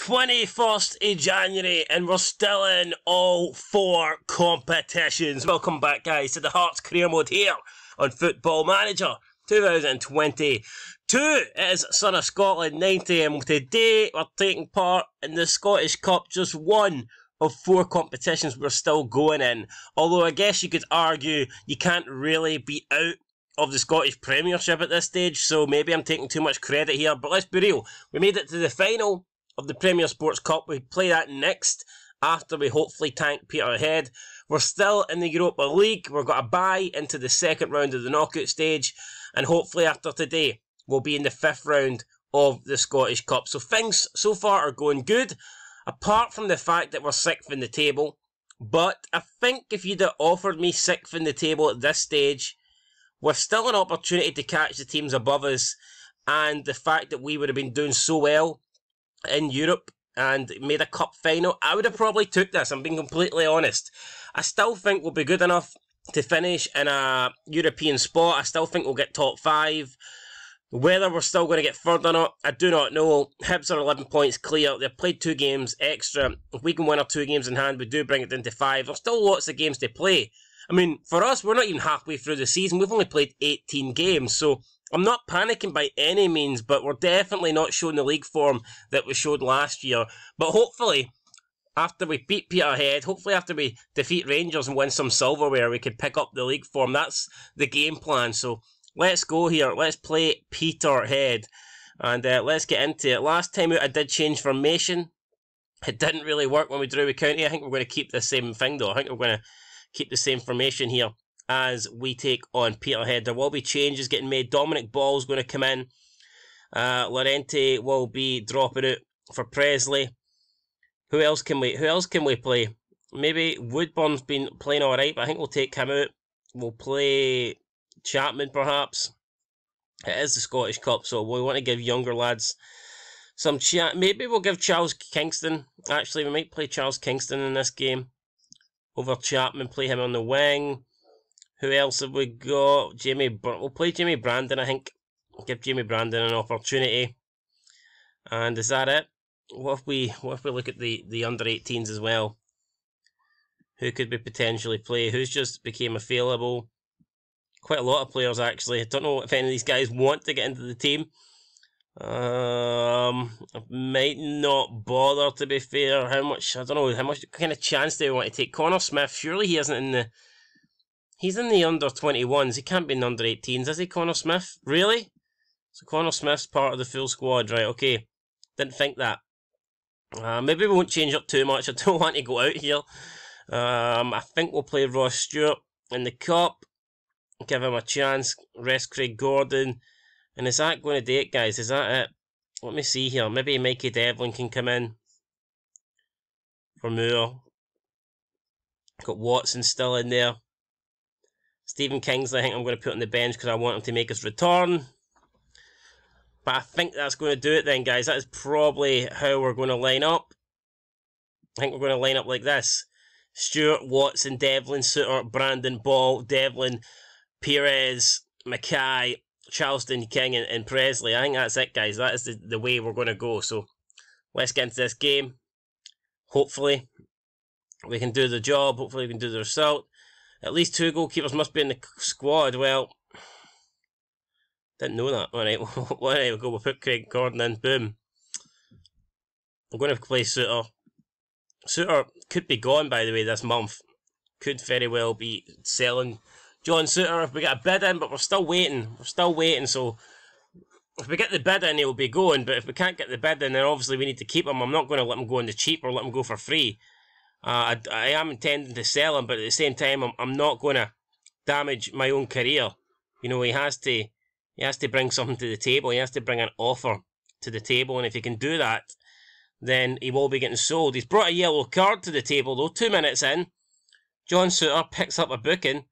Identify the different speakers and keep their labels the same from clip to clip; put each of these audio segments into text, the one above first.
Speaker 1: 21st of January and we're still in all 4 competitions. Welcome back, guys, to the Hearts career mode here on Football Manager 2022. It is Son of Scotland 90 and today we're taking part in the Scottish Cup, just one of 4 competitions we're still going in. Although I guess you could argue you can't really be out of the Scottish Premiership at this stage, so maybe I'm taking too much credit here, but let's be real. We made it to the final of the Premier Sports Cup. We play that next after we hopefully tank Peterhead. We're still in the Europa League. We've got a bye into the second round of the knockout stage, and hopefully after today we'll be in the 5th round of the Scottish Cup. So things so far are going good, apart from the fact that we're 6th in the table. But I think if you'd have offered me 6th in the table at this stage, with still an opportunity to catch the teams above us, and the fact that we would have been doing so well in Europe and made a cup final, I would have probably took this. I'm being completely honest. I still think we'll be good enough to finish in a European spot. I still think we'll get top 5. Whether we're still going to get further or not, I do not know. Hibs are 11 points clear. They've played 2 games extra. If we can win our 2 games in hand, we do bring it into 5. There's still lots of games to play. I mean, for us, we're not even halfway through the season. We've only played 18 games, so I'm not panicking by any means, but we're definitely not showing the league form that we showed last year. But hopefully, after we beat Peterhead, hopefully after we defeat Rangers and win some silverware, we can pick up the league form. That's the game plan. So let's go here. Let's play Peterhead, and let's get into it. Last time out, I did change formation. It didn't really work when we drew with County. I think we're going to keep the same thing, though. I think we're going to keep the same formation here as we take on Peterhead. There will be changes getting made. Dominic Ball's going to come in. Lorente will be dropping out for Presley. Who else can we play? Maybe Woodburn's been playing alright, but I think we'll take him out. We'll play Chapman perhaps. It is the Scottish Cup, so we want to give younger lads some chat. Maybe we'll give Charles Kingston. Actually, we might play Charles Kingston in this game over Chapman, play him on the wing. Who else have we got? We'll play Jamie Brandon, I think. Give Jamie Brandon an opportunity. And is that it? What if we look at the under-18s as well? Who could we potentially play? Who's just became available? Quite a lot of players, actually. I don't know if any of these guys want to get into the team. I might not bother, to be fair. I don't know, how much kind of chance do we want to take? Connor Smith, surely he isn't in the... He's in the under-21s. He can't be in the under-18s, is he, Connor Smith? Really? So Connor Smith's part of the full squad, right, okay. Didn't think that. Maybe we won't change up too much. I don't want to go out here. I think we'll play Ross Stewart in the Cup. Give him a chance. Rest Craig Gordon. And is that going to do it, guys? Is that it? Let me see here. Maybe Mikey Devlin can come in for Moore. Got Watson still in there. Stephen Kingsley, I think I'm going to put on the bench because I want him to make his return. But I think that's going to do it then, guys. That is probably how we're going to line up. I think we're going to line up like this. Stewart, Watson, Devlin, Suter, Brandon, Ball, Devlin, Perez, Mackay, Charleston, King and Presley. I think that's it, guys. That is the way we're going to go. So let's get into this game. Hopefully we can do the job. Hopefully we can do the result. At least 2 goalkeepers must be in the squad. Well, didn't know that. Alright, we'll go. We'll put Craig Gordon in. Boom. I'm going to play Suter. Suter could be gone, by the way, this month. Could very well be selling John Suter if we get a bid in, but we're still waiting. We're still waiting, so if we get the bid in, he'll be going, but if we can't get the bid in, then obviously we need to keep him. I'm not going to let him go on the cheap or let him go for free. I am intending to sell him, but at the same time, I'm not going to damage my own career. You know, he has to bring something to the table. He has to bring an offer to the table, and if he can do that, then he will be getting sold. He's brought a yellow card to the table, though. 2 minutes in, John Suter picks up a booking.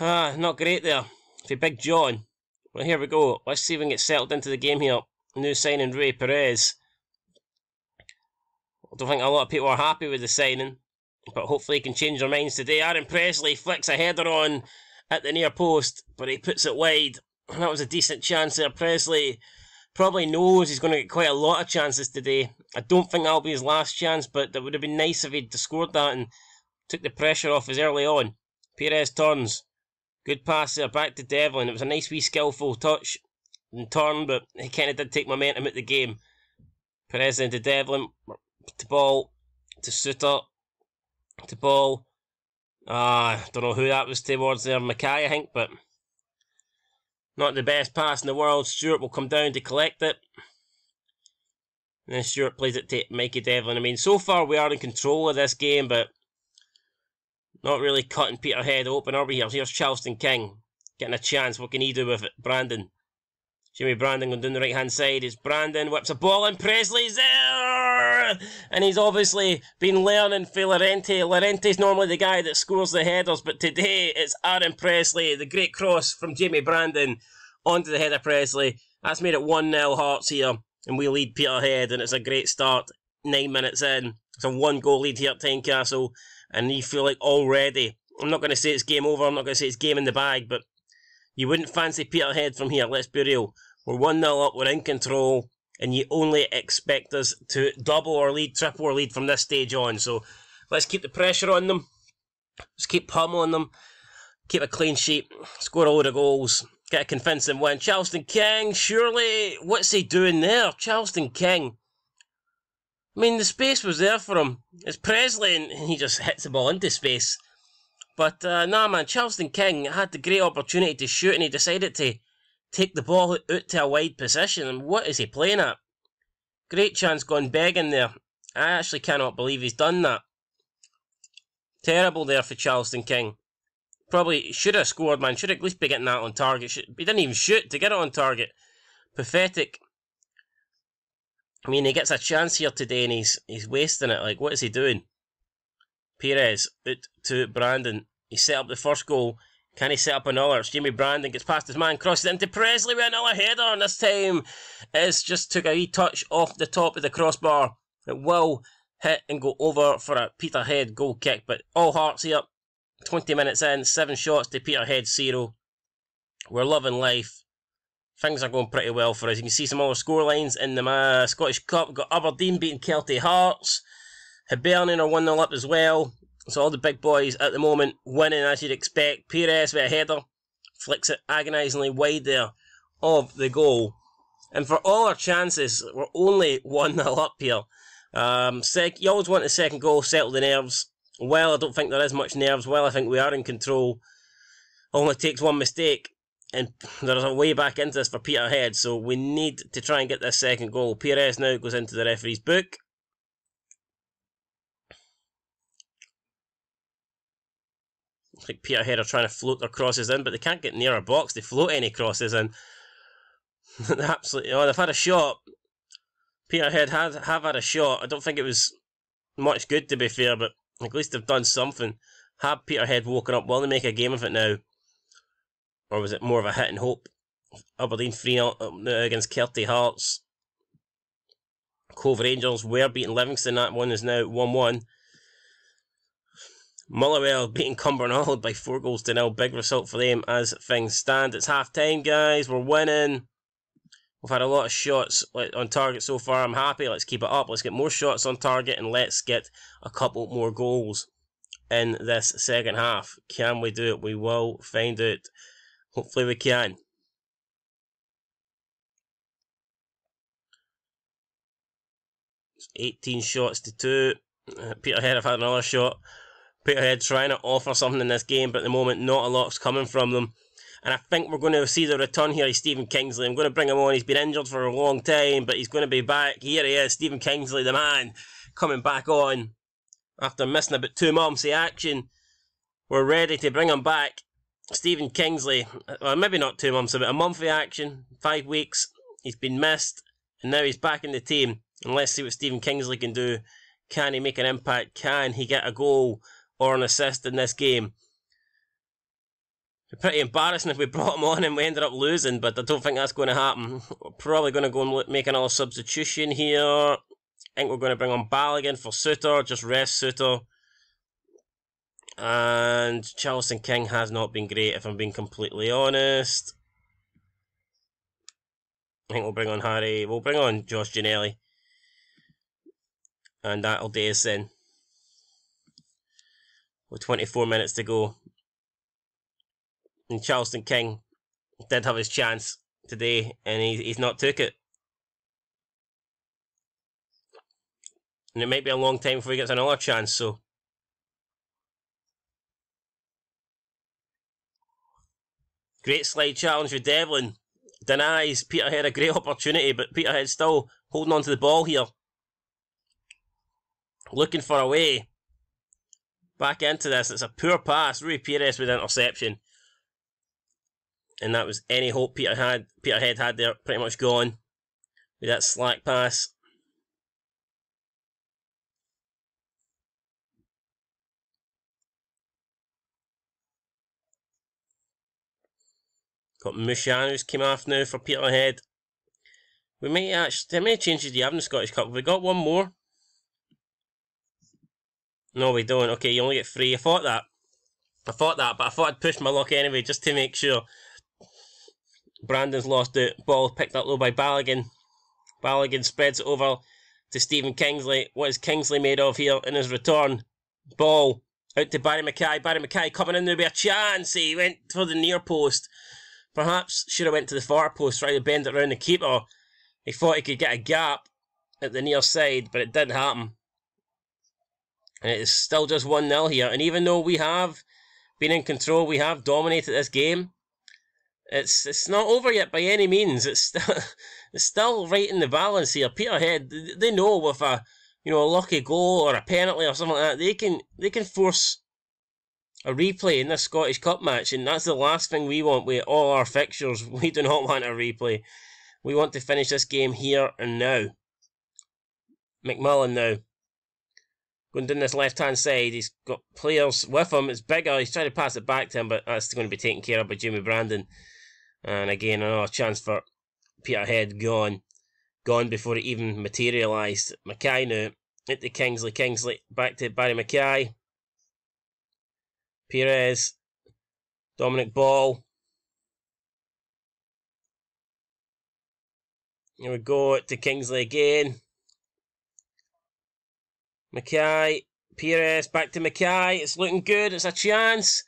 Speaker 1: Not great there for Big John. Well, here we go. Let's see if we can get settled into the game here. New signing, Rui Perez. I don't think a lot of people are happy with the signing, but hopefully he can change their minds today. Aaron Presley flicks a header on at the near post, but he puts it wide. That was a decent chance there. Presley probably knows he's going to get quite a lot of chances today. I don't think that'll be his last chance, but it would have been nice if he'd scored that and took the pressure off us early on. Perez turns. Good pass there, back to Devlin. It was a nice wee skillful touch and turn, but he kind of did take momentum at the game. Perez into Devlin. To ball. To Suter. To ball. I don't know who that was towards there. Mackay, I think, but not the best pass in the world. Stewart will come down to collect it. And then Stewart plays it to Mikey Devlin. I mean, so far we are in control of this game, but not really cutting Peterhead open, are we here? Here's Charleston King getting a chance. What can he do with it? Brandon. Jimmy Brandon going down the right hand side. It's Brandon, whips a ball in. Presley's there! And he's obviously been learning for Llorente. Llorente's normally the guy that scores the headers, but today it's Aaron Presley. The great cross from Jimmy Brandon onto the head of Presley. That's made it 1-0 Hearts here, and we lead Peterhead, and it's a great start. 9 minutes in. It's a 1-goal lead here at Tynecastle, and you feel like already, I'm not going to say it's game over, I'm not going to say it's game in the bag, but you wouldn't fancy Peterhead from here, let's be real. We're 1-0 up, we're in control, and you only expect us to double our lead, triple our lead from this stage on. So let's keep the pressure on them, let's keep pummeling them, keep a clean sheet, score a load of goals, get a convincing win. Charleston King, surely, what's he doing there? Charleston King. I mean, the space was there for him. It's Presley, and he just hits the ball into space. But, nah, man, Charleston King had the great opportunity to shoot, and he decided to take the ball out to a wide position. And what is he playing at? Great chance gone begging there. I actually cannot believe he's done that. Terrible there for Charleston King. Probably should have scored, man. Should at least be getting that on target. He didn't even shoot to get it on target. Pathetic. I mean, he gets a chance here today and he's wasting it. Like, what is he doing? Perez out to Brandon. He set up the first goal. Can he set up another? It's Jimmy Brandon, gets past his man, crosses it into Presley with another header, and this time it's just took a wee touch off the top of the crossbar. It will hit and go over for a Peterhead goal kick, but all Hearts here. 20 minutes in, 7 shots to Peterhead 0. We're loving life. Things are going pretty well for us. You can see some other scorelines in the Scottish Cup. We've got Aberdeen beating Kelty Hearts. Hibernian are 1-0 up as well. So all the big boys at the moment winning as you'd expect. Perez with a header. Flicks it agonisingly wide there of the goal. And for all our chances, we're only 1-0 up here. You always want the second goal, settle the nerves. Well, I don't think there is much nerves. Well, I think we are in control. Only takes one mistake, and there's a way back into this for Peterhead, so we need to try and get this second goal. Perez now goes into the referee's book. I think Peterhead are trying to float their crosses in, but they can't get near our box. They float any crosses in. Absolutely. Oh, they've had a shot. Peterhead have had a shot. I don't think it was much good, to be fair, but at least they've done something. Have Peterhead woken up? Will they make a game of it now? Or was it more of a hit and hope? Aberdeen 3-0 against Kelty Hearts. Cove Rangers were beating Livingston. That one is now 1-1. Motherwell beating Cumbernauld by 4-0. Big result for them as things stand. It's half time, guys. We're winning. We've had a lot of shots on target so far. I'm happy. Let's keep it up. Let's get more shots on target and let's get a couple more goals in this second half. Can we do it? We will find out. Hopefully we can. It's 18 shots to 2. Peterhead have had another shot. Peterhead trying to offer something in this game, but at the moment not a lot's coming from them. And I think we're going to see the return here of Stephen Kingsley. I'm going to bring him on. He's been injured for a long time, but he's going to be back. Here he is, Stephen Kingsley, the man, coming back on after missing about 2 months of action. We're ready to bring him back. Stephen Kingsley, well, maybe not 2 months, about a month of action, 5 weeks. He's been missed, and now he's back in the team. And let's see what Stephen Kingsley can do. Can he make an impact? Can he get a goal or an assist in this game? It'd be pretty embarrassing if we brought him on and we ended up losing, but I don't think that's going to happen. We're probably going to go and make another substitution here. I think we're going to bring on Balogun for Suter, just rest Suter. And Charleston King has not been great, if I'm being completely honest. I think we'll bring on Josh Ginnelly. And that'll do us in. With 24 minutes to go. And Charleston King did have his chance today, and he's not took it. And it might be a long time before he gets another chance, so. Great slide challenge with Devlin. Denies Peterhead a great opportunity, but Peterhead still holding on to the ball here. Looking for a way back into this. It's a poor pass. Rui Perez with interception. And that was any hope Peterhead had there pretty much gone with that slack pass. Got Mushan who's came off now for Peterhead. We might actually... How many changes do you have in the Scottish Cup? Have we got one more? No, we don't. Okay, you only get 3. I thought that, but I thought I'd push my luck anyway, just to make sure. Brandon's lost it. Ball picked up low by Balogun. Balogun spreads it over to Stephen Kingsley. What is Kingsley made of here in his return? Ball out to Barry Mackay. Barry Mackay coming in there with a chance. He went for the near post. Perhaps should have went to the far post, trying to bend it around the keeper. He thought he could get a gap at the near side, but it didn't happen. And it is still just 1-0 here. And even though we have been in control, we have dominated this game, it's not over yet by any means. It's still right in the balance here. Peterhead, they know with a lucky goal or a penalty or something like that, they can force a replay in this Scottish Cup match, and that's the last thing we want with all our fixtures. We do not want a replay. We want to finish this game here and now. McMullen now. Going down this left-hand side, he's got players with him. It's bigger. He's trying to pass it back to him, but that's going to be taken care of by Jimmy Brandon. And again, another chance for Peterhead gone. Gone before it even materialised. Mackay now. Hit to Kingsley. Kingsley back to Barry Mackay. Perez. Dominic Ball. Here we go to Kingsley again. Mackay, Perez, back to Mackay. It's looking good. It's a chance.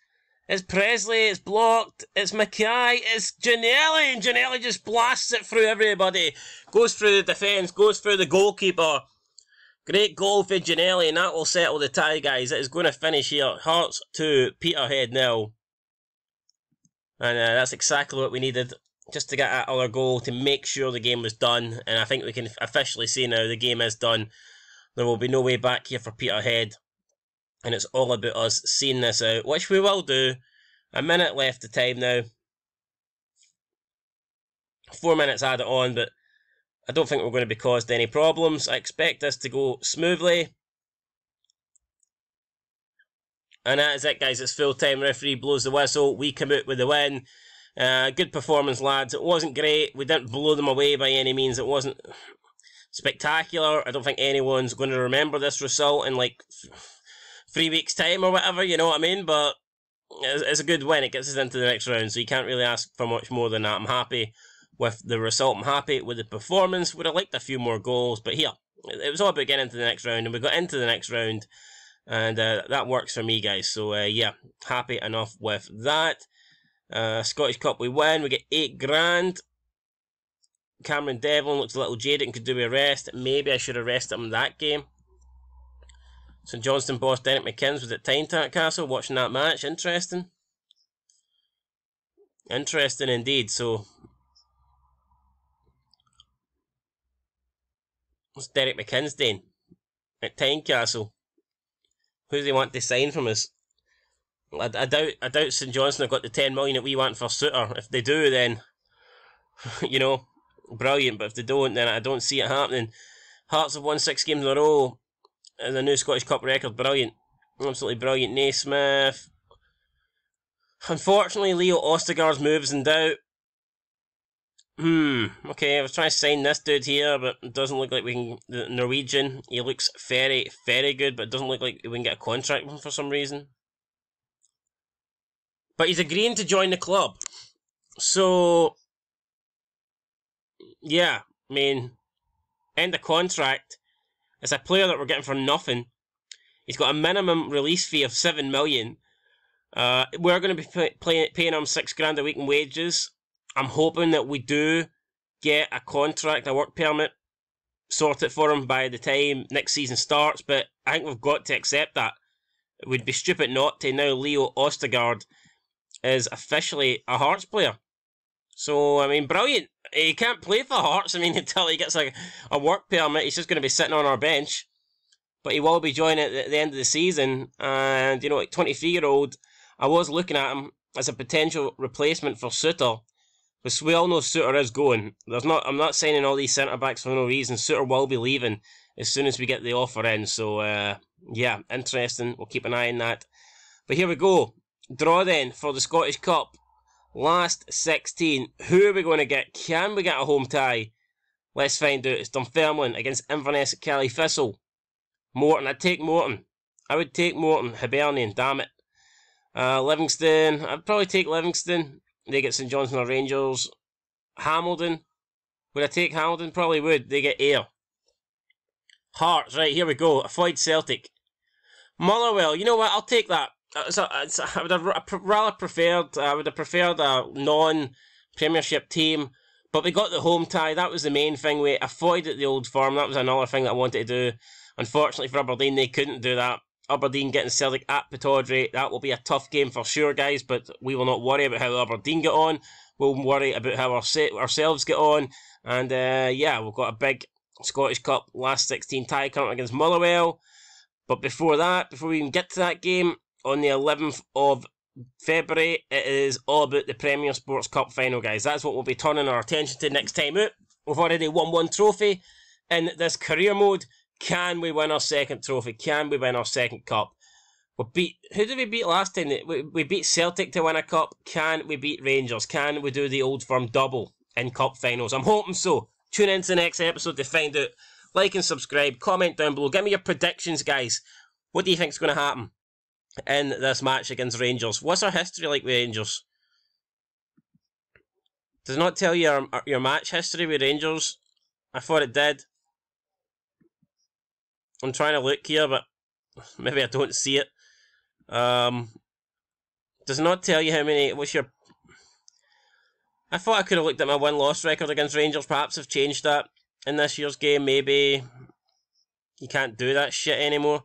Speaker 1: It's Presley. It's blocked. It's Mackay. It's Giannelli. And Giannelli just blasts it through everybody. Goes through the defence. Goes through the goalkeeper. Great goal for Giannelli. And that will settle the tie, guys. It is going to finish here. Hearts 2, Peterhead 0. And that's exactly what we needed. Just to get that other goal to make sure the game was done. And I think we can officially say now the game is done. There will be no way back here for Peterhead. And it's all about us seeing this out, which we will do. A minute left of time now. 4 minutes added on, but I don't think we're going to be caused any problems. I expect this to go smoothly. And that is it, guys. It's full time. Referee blows the whistle. We come out with the win. Good performance, lads. It wasn't great. We didn't blow them away by any means. It wasn't spectacular. I don't think anyone's going to remember this result in like 3 weeks' time or whatever, you know what I mean? But it's a good win. It gets us into the next round, so you can't really ask for much more than that. I'm happy with the result. I'm happy with the performance. Would have liked a few more goals, but here, it was all about getting into the next round, and we got into the next round, and that works for me, guys. So, yeah, happy enough with that. Scottish Cup we win. We get 8 grand. Cameron Devlin looks a little jaded and could do with a rest. Maybe I should have rested him in that game. St Johnstone boss Derek McKinns was at Tynecastle watching that match. Interesting. Interesting indeed. So, what's Derek McKinns doing at Tynecastle? Who do they want to sign from us? I doubt St Johnstone have got the 10 million that we want for Suter. If they do, then, you know, brilliant. But if they don't, then I don't see it happening. Hearts have won 6 games in a row. And the new Scottish Cup record, brilliant. Absolutely brilliant. Naismith. Unfortunately, Leo Ostigard's moves in doubt. Okay, I was trying to sign this dude here, but it doesn't look like we can... The Norwegian, he looks very, very good, but it doesn't look like we can get a contract with him for some reason. But he's agreeing to join the club. So, yeah, I mean, end the contract. It's a player that we're getting for nothing. He's got a minimum release fee of 7 million. We're going to be paying him $6 a week in wages. I'm hoping that we do get a contract, a work permit, sorted for him by the time next season starts, but I think we've got to accept that. It would be stupid not to. Now Leo Østigård is officially a Hearts player. So, I mean, brilliant. He can't play for Hearts, I mean, until he gets a work permit. He's just going to be sitting on our bench. But he will be joining at the end of the season. And, you know, like 23-year-old, I was looking at him as a potential replacement for Suter. Because we all know Suter is going. I'm not signing all these centre-backs for no reason. Suter will be leaving as soon as we get the offer in. So, yeah, interesting. We'll keep an eye on that. But here we go. Draw then for the Scottish Cup. Last 16. Who are we going to get? Can we get a home tie? Let's find out. It's Dunfermline against Inverness at Cali Thistle. Morton. I'd take Morton. I would take Morton. Hibernian, damn it. Livingston. I'd probably take Livingston. They get St Johnstone or Rangers. Hamilton. Would I take Hamilton? Probably would. They get Ayr. Hearts. Right, here we go. Avoid Celtic. Motherwell. You know what? I'll take that. I would have preferred a non-Premiership team, but we got the home tie. That was the main thing. We avoided the Old Firm. That was another thing that I wanted to do. Unfortunately for Aberdeen, they couldn't do that. Aberdeen getting Celtic at Pittodrie. That will be a tough game for sure, guys, but we will not worry about how Aberdeen get on. We'll worry about how ourselves get on. And, yeah, we've got a big Scottish Cup last 16 tie coming against Motherwell. But before that, before we even get to that game, on the 11th of February, it is all about the Premier Sports Cup final, guys. That's what we'll be turning our attention to next time out. We've already won one trophy in this career mode. Can we win our second trophy? Can we win our second cup? Who did we beat last time? We beat Celtic to win a cup. Can we beat Rangers? Can we do the Old Firm double in cup finals? I'm hoping so. Tune in to the next episode to find out. Like and subscribe. Comment down below. Give me your predictions, guys. What do you think is going to happen in this match against Rangers? What's our history like with Rangers? Does it not tell you your match history with Rangers? I thought it did. I'm trying to look here, but maybe I don't see it. Does not tell you how many. What's your? I thought I could have looked at my win-loss record against Rangers. Perhaps I've changed that in this year's game. Maybe you can't do that shit anymore.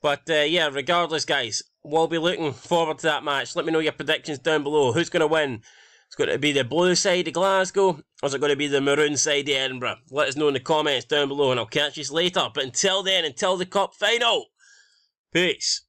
Speaker 1: But, yeah, regardless, guys, we'll be looking forward to that match. Let me know your predictions down below. Who's going to win? It's going to be the blue side of Glasgow, or is it going to be the maroon side of Edinburgh? Let us know in the comments down below, and I'll catch you later. But until then, until the cup final, peace.